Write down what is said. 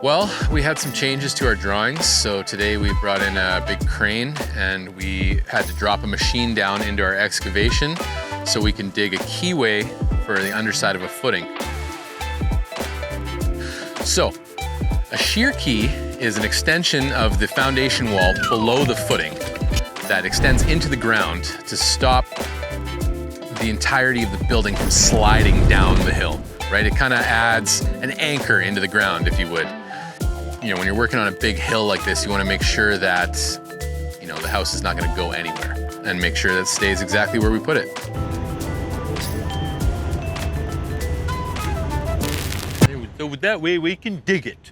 Well, we had some changes to our drawings. So today we brought in a big crane and we had to drop a machine down into our excavation so we can dig a keyway for the underside of a footing. So, a shear key is an extension of the foundation wall below the footing that extends into the ground to stop the entirety of the building from sliding down the hill, right? It kind of adds an anchor into the ground, if you would. You know, when you're working on a big hill like this, you want to make sure that, you know, the house is not going to go anywhere and make sure that it stays exactly where we put it. So that way we can dig it.